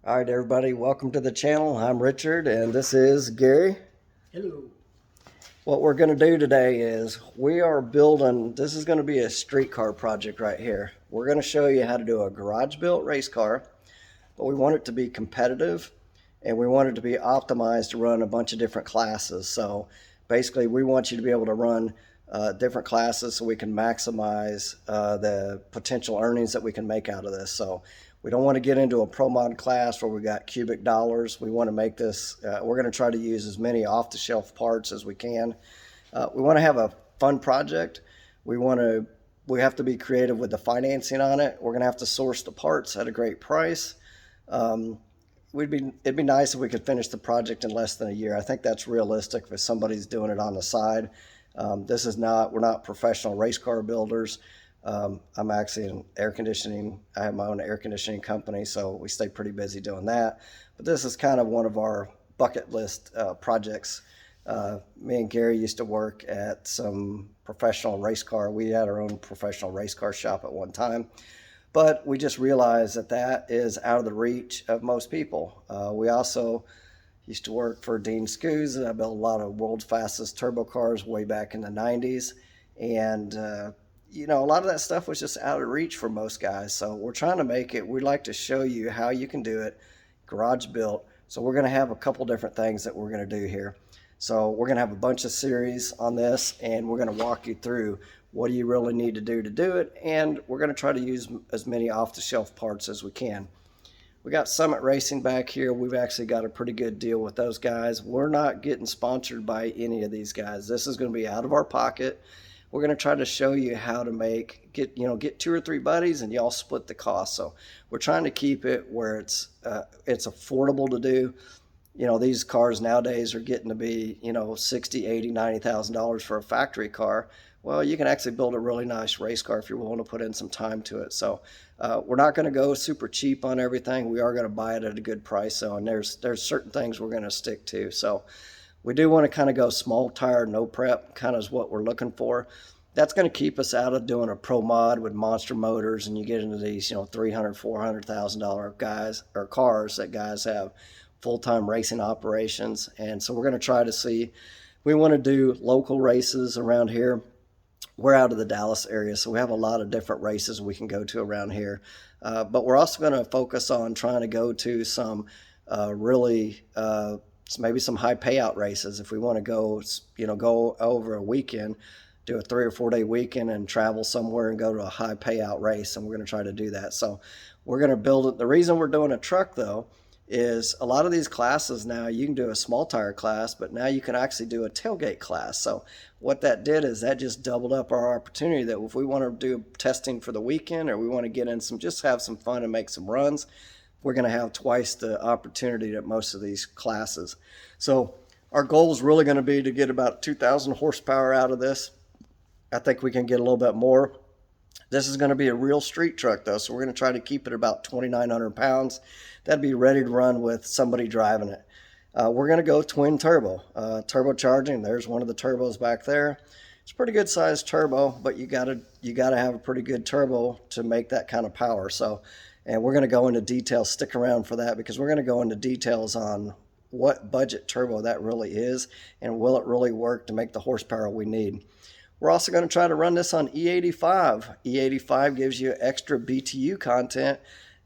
All right, everybody, welcome to the channel. I'm Richard, and this is Gary. Hello. What we're going to do today is we are building, this is going to be a streetcar project right here. We're going to show you how to do a garage-built race car, but we want it to be competitive, and we want it to be optimized to run a bunch of different classes. So basically, we want you to be able to run different classes so we can maximize the potential earnings that we can make out of this. So we don't want to get into a pro mod class where we got cubic dollars. We want to make this, we're going to try to use as many off-the-shelf parts as we can. We want to have a fun project. We have to be creative with the financing on it. We're going to have to source the parts at a great price. It'd be nice if we could finish the project in less than a year. I think that's realistic if somebody's doing it on the side. We're not professional race car builders. I'm actually in air conditioning. I have my own air conditioning company, so we stay pretty busy doing that. But this is kind of one of our bucket list projects. Me and Gary used to work at some professional race car. We had our own professional race car shop at one time, but we just realized that that is out of the reach of most people. We also used to work for Dean Scoos, and I built a lot of world's fastest turbo cars way back in the 90s. And a lot of that stuff was just out of reach for most guys. So we're trying to make it, we'd like to show you how you can do it, garage built. So we're going to have a couple different things that we're going to do here. So we're going to have a bunch of series on this, and we're going to walk you through what do you really need to do it. And we're going to try to use as many off-the-shelf parts as we can. We got Summit Racing back here. We've actually got a pretty good deal with those guys. We're not getting sponsored by any of these guys. This is going to be out of our pocket. We're going to try to show you how to get 2 or 3 buddies and y'all split the cost. So we're trying to keep it where it's affordable to do. These cars nowadays are getting to be, $60,000, $80,000, $90,000 for a factory car. Well, you can actually build a really nice race car if you're willing to put in some time to it. So we're not going to go super cheap on everything. We are going to buy it at a good price. So, and there's certain things we're going to stick to. So we do want to kind of go small tire, no prep, kind of is what we're looking for. That's going to keep us out of doing a pro mod with monster motors, and you get into these, $300,000, $400,000 guys or cars that guys have full-time racing operations. And so we're going to try to see, we want to do local races around here. We're out of the Dallas area, so we have a lot of different races we can go to around here. But we're also going to focus on trying to go to some maybe some high payout races. If we want to go over a weekend, do a 3 or 4 day weekend and travel somewhere and go to a high payout race, and we're going to try to do that. So we're going to build it. The reason we're doing a truck, though, is a lot of these classes now, you can do a small tire class, but now you can actually do a tailgate class. So what that did is that just doubled up our opportunity that if we want to do testing for the weekend, or we want to get in just have some fun and make some runs, we're going to have twice the opportunity at most of these classes. So our goal is really going to be to get about 2,000 horsepower out of this. I think we can get a little bit more. This is going to be a real street truck, though, so we're going to try to keep it about 2,900 pounds. That'd be ready to run with somebody driving it. We're going to go twin turbo, turbocharging. There's one of the turbos back there. It's a pretty good sized turbo, but you gotta have a pretty good turbo to make that kind of power. So, and we're going to go into details. Stick around for that, because we're going to go into details on what budget turbo that really is, and will it really work to make the horsepower we need. We're also going to try to run this on E85. E85 gives you extra BTU content,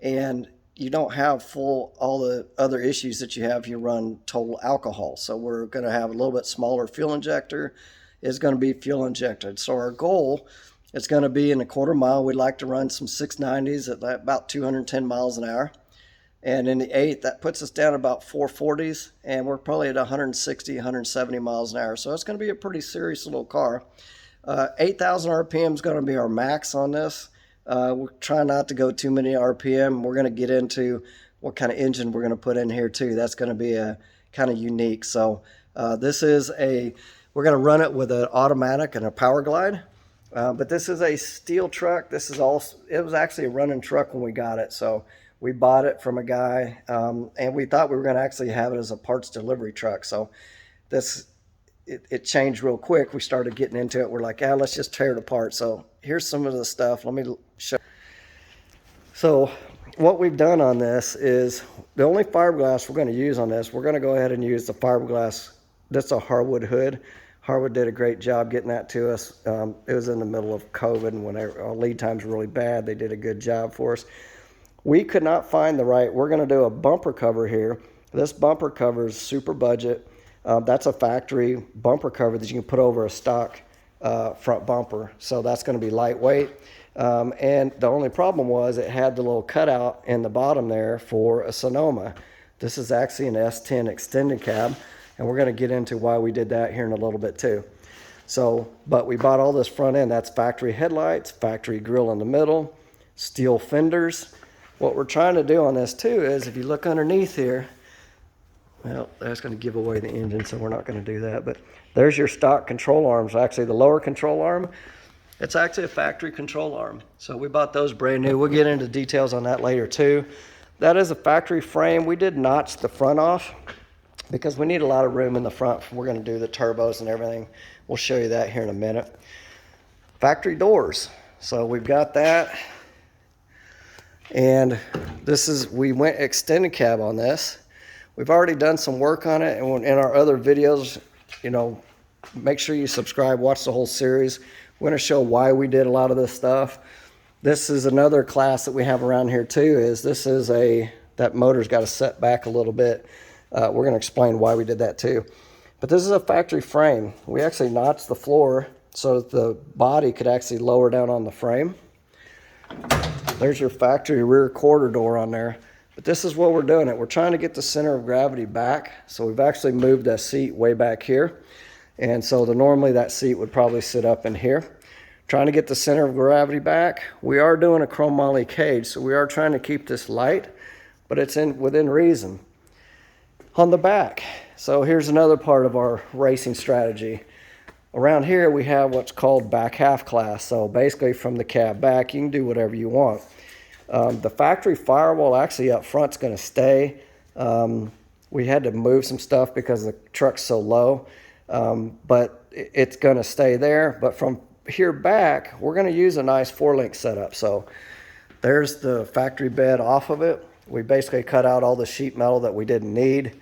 and you don't have all the other issues that you have if you run total alcohol. So we're going to have a little bit smaller fuel injector. It's going to be fuel injected. So our goal is going to be in a quarter mile. We'd like to run some 690s at about 210 miles an hour. And in the 8, that puts us down about 440s, and we're probably at 160, 170 miles an hour. So it's going to be a pretty serious little car. 8,000 RPM is going to be our max on this. We're trying not to go too many RPM. We're going to get into what kind of engine we're going to put in here too. That's going to be a kind of unique. So we're going to run it with an automatic and a power glide. But this is a steel truck. It was actually a running truck when we got it. So we bought it from a guy, and we thought we were going to actually have it as a parts delivery truck. So it changed real quick. We started getting into it. We're like, let's just tear it apart. So here's some of the stuff. Let me show. So what we've done on this is the only fiberglass we're going to use on this, we're going to go ahead and use the fiberglass. That's a hardwood hood. Hardwood did a great job getting that to us. It was in the middle of COVID, and when our lead times were really bad, they did a good job for us. We could not find the right, we're going to do a bumper cover here. This bumper cover is super budget. That's a factory bumper cover that you can put over a stock front bumper. So that's going to be lightweight. And the only problem was it had the little cutout in the bottom there for a Sonoma. This is actually an S10 extended cab, and we're going to get into why we did that here in a little bit too. So, but we bought all this front end. That's factory headlights, factory grille in the middle, steel fenders. What we're trying to do on this too is, if you look underneath here, well, that's going to give away the engine, so we're not going to do that. But there's your stock control arms. Actually, the lower control arm, it's actually a factory control arm. So we bought those brand new. We'll get into details on that later too. That is a factory frame. We did notch the front off because we need a lot of room in the front. We're going to do the turbos and everything. We'll show you that here in a minute. Factory doors. So we've got that. And this is, we went extended cab on this. We've already done some work on it, and in our other videos, you know, make sure you subscribe, watch the whole series. We're going to show why we did a lot of this stuff. This is another class that we have around here too, is this is that motor's got to set back a little bit. We're going to explain why we did that too. But this is a factory frame. We actually notched the floor so that the body could actually lower down on the frame. There's your factory rear quarter door on there. But this is what we're doing it. We're trying to get the center of gravity back. So we've actually moved that seat way back here. And so normally that seat would probably sit up in here. Trying to get the center of gravity back. We are doing a chrome moly cage, so we are trying to keep this light, but it's within reason. On the back, so here's another part of our racing strategy. Around here we have what's called back half class. So basically from the cab back, you can do whatever you want. The factory firewall actually up front is going to stay. We had to move some stuff because the truck's so low, but it's going to stay there. But from here back, we're going to use a nice 4-link setup. So there's the factory bed off of it. We basically cut out all the sheet metal that we didn't need.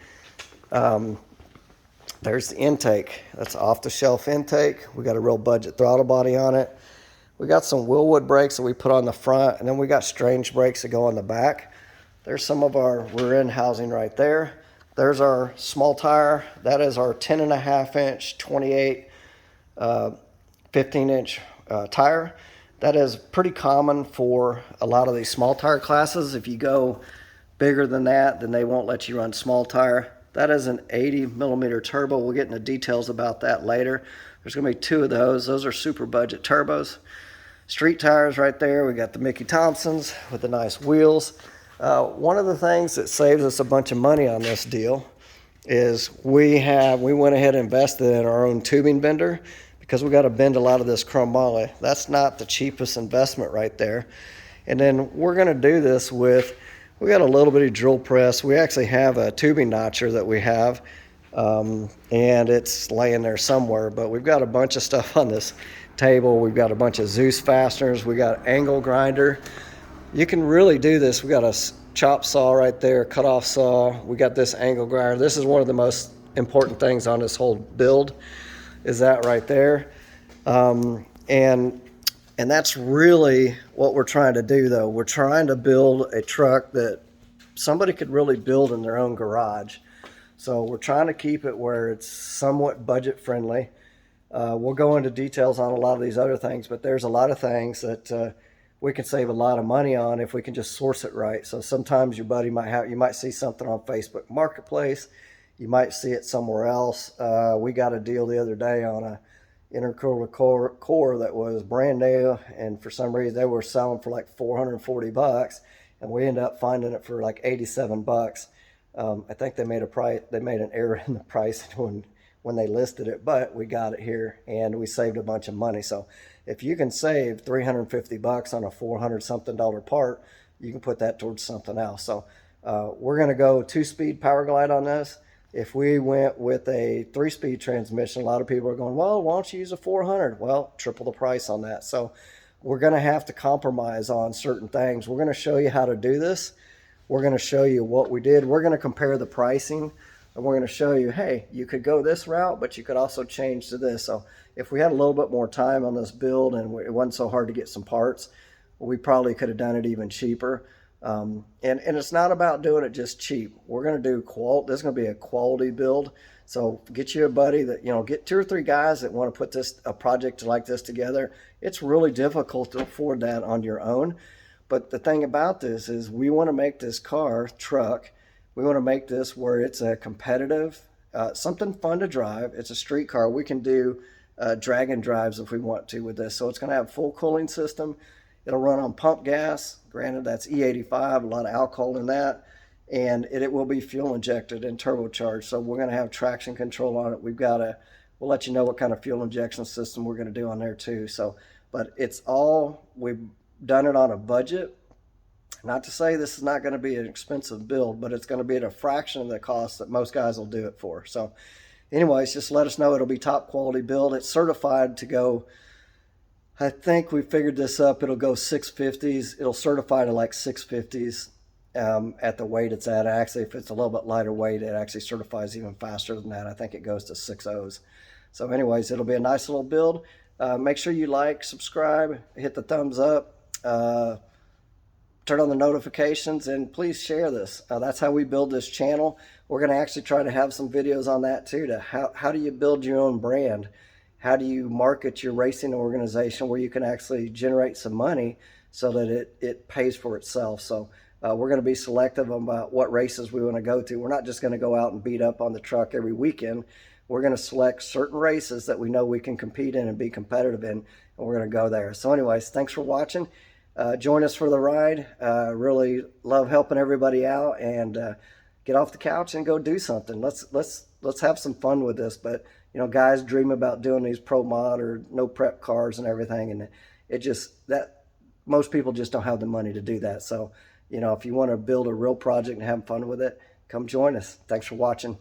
There's the intake. That's off-the-shelf intake. We got a real budget throttle body on it. We got some Willwood brakes that we put on the front, and then we got strange brakes that go on the back. There's some of our rear end housing right there. There's our small tire. That is our 10.5-inch, 28, 15-inch tire. That is pretty common for a lot of these small tire classes. If you go bigger than that, then they won't let you run small tire. That is an 80-millimeter turbo. We'll get into details about that later. There's going to be 2 of those. Those are super budget turbos. Street tires right there. We got the Mickey Thompsons with the nice wheels. One of the things that saves us a bunch of money on this deal is we went ahead and invested in our own tubing bender because we got to bend a lot of this chrome moly. That's not the cheapest investment right there. And then we're going to do this with, we got a little bitty drill press. We actually have a tubing notcher that we have, and it's laying there somewhere, but we've got a bunch of stuff on this table. We've got a bunch of Zeus fasteners. We got angle grinder. You can really do this. We got a chop saw right there, cut off saw. We got this angle grinder. This is one of the most important things on this whole build, is that right there. And that's really what we're trying to do though. We're trying to build a truck that somebody could really build in their own garage. So we're trying to keep it where it's somewhat budget friendly. We'll go into details on a lot of these other things, but there's a lot of things that we can save a lot of money on if we can just source it right. So sometimes your buddy you might see something on Facebook Marketplace. You might see it somewhere else. We got a deal the other day on a intercooler core that was brand new, and for some reason they were selling for like $440, and we ended up finding it for like $87. I think they made an error in the price when they listed it, but we got it here and we saved a bunch of money. So if you can save $350 on a $400-something part, you can put that towards something else. So we're going to go 2-speed power glide on this. If we went with a 3-speed transmission, a lot of people are going, well, why don't you use a 400? Well, triple the price on that. So we're going to have to compromise on certain things. We're going to show you how to do this. we're going to show you what we did. We're going to compare the pricing, and we're going to show you, hey, you could go this route, but you could also change to this. So if we had a little bit more time on this build and it wasn't so hard to get some parts, we probably could have done it even cheaper. And it's not about doing it just cheap. We're going to do this is going to be a quality build. So get you a buddy that, get 2 or 3 guys that want to put a project like this together. It's really difficult to afford that on your own. But the thing about this is we want to make this truck, we want to make this where it's a competitive, something fun to drive. It's a street car. We can do drag and drives if we want to with this. So it's going to have full cooling system. It'll run on pump gas. Granted, that's E85, a lot of alcohol in that. And it will be fuel injected and turbocharged. So we're going to have traction control on it. We'll let you know what kind of fuel injection system we're going to do on there too. So, but we've done it on a budget. Not to say this is not going to be an expensive build, but it's going to be at a fraction of the cost that most guys will do it for. So anyways, just let us know. It'll be top quality build. It's certified to go, I think we figured this up. It'll go 650s. It'll certify to like 650s at the weight it's at. Actually, if it's a little bit lighter weight, it actually certifies even faster than that. I think it goes to 6.0s. So anyways, it'll be a nice little build. Make sure you like, subscribe, hit the thumbs up, turn on the notifications, and please share this. That's how we build this channel. We're going to actually try to have some videos on that too, to how do you build your own brand? How do you market your racing organization where you can actually generate some money so that it pays for itself? So we're going to be selective about what races we want to go to. We're not just going to go out and beat up on the truck every weekend. We're going to select certain races that we know we can compete in and be competitive in, and we're going to go there. So anyways, thanks for watching. Join us for the ride. Really love helping everybody out, and get off the couch and go do something. Let's have some fun with this. But guys dream about doing these pro mod or no prep cars and everything, and most people just don't have the money to do that. So if you want to build a real project and have fun with it, come join us. Thanks for watching.